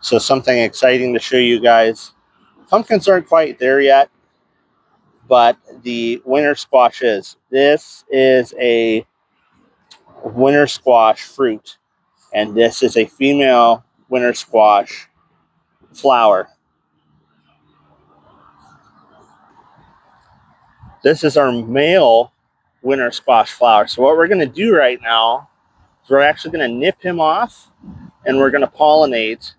So something exciting to show you guys. Pumpkins aren't quite there yet, but the winter squash is. This is a winter squash fruit, and this is a female winter squash flower. This is our male winter squash flower. So what we're going to do right now is we're actually going to nip him off, and we're going to pollinate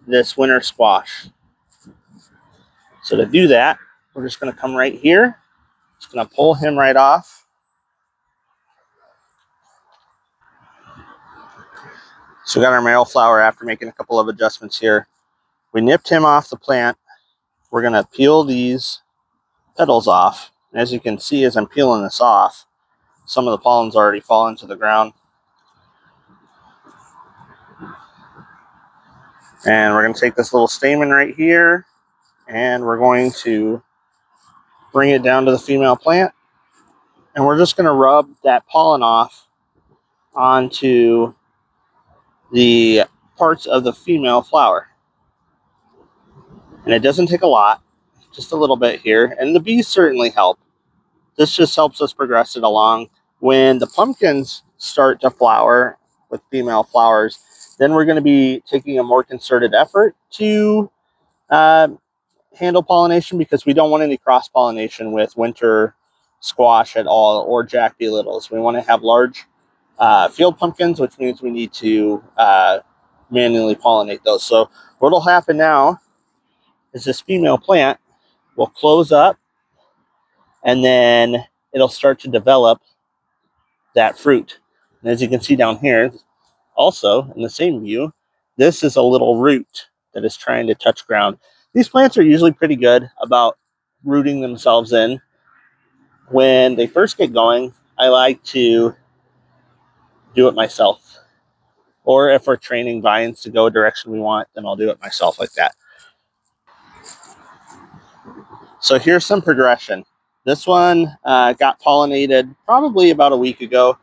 this winter squash. So to do that, we're just going to come right here. Just going to pull him right off. So we got our male flower after making a couple of adjustments here. We nipped him off the plant. We're going to peel these petals off. And as you can see, as I'm peeling this off, some of the pollen's already fallen to the ground. And we're going to take this little stamen right here, and we're going to bring it down to the female plant. And we're just going to rub that pollen off onto the parts of the female flower. And it doesn't take a lot, just a little bit here. And the bees certainly help. This just helps us progress it along. When the pumpkins start to flower with female flowers, then we're going to be taking a more concerted effort to handle pollination, because we don't want any cross pollination with winter squash at all, or jack bee littles. We want to have large field pumpkins, which means we need to manually pollinate those. So what will happen now is this female plant will close up, and then it'll start to develop that fruit. And as you can see down here, also in the same view, this is a little root that is trying to touch ground. These plants are usually pretty good about rooting themselves in. When they first get going, I like to do it myself. Or if we're training vines to go a direction we want, then I'll do it myself like that. So here's some progression. This one got pollinated probably about a week ago.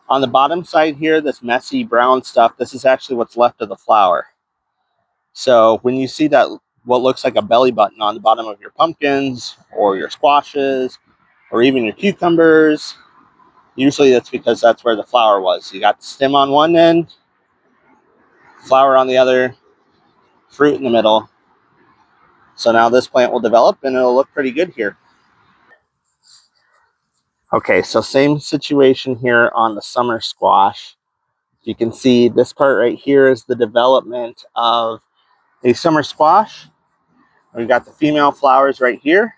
On the bottom side here, this messy brown stuff, this is actually what's left of the flower. So when you see that, what looks like a belly button on the bottom of your pumpkins or your squashes or even your cucumbers, usually that's because that's where the flower was. You got the stem on one end, flower on the other, fruit in the middle. So now this plant will develop and it'll look pretty good here. Okay, so same situation here on the summer squash. You can see this part right here is the development of a summer squash. We've got the female flowers right here.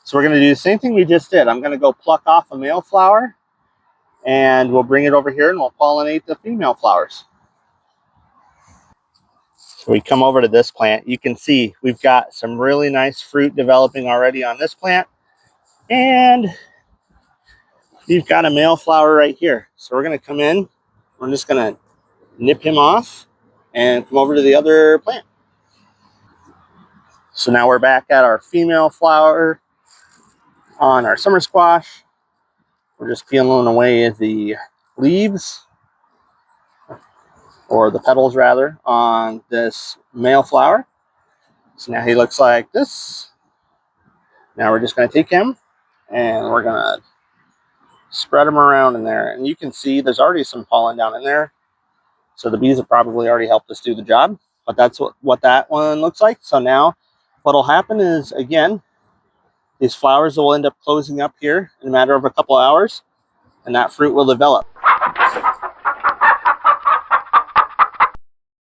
So we're going to do the same thing we just did. I'm going to go pluck off a male flower, and we'll bring it over here and we'll pollinate the female flowers. So we come over to this plant. You can see we've got some really nice fruit developing already on this plant, and we've got a male flower right here. So we're going to come in. We're just going to nip him off and come over to the other plant. So now we're back at our female flower on our summer squash. We're just peeling away the leaves, or the petals rather, on this male flower. So now he looks like this. Now we're just going to take him and we're going to spread him around in there. And you can see there's already some pollen down in there. So the bees have probably already helped us do the job. But that's what that one looks like. So now what will happen is, again, these flowers will end up closing up here in a matter of a couple hours, and that fruit will develop.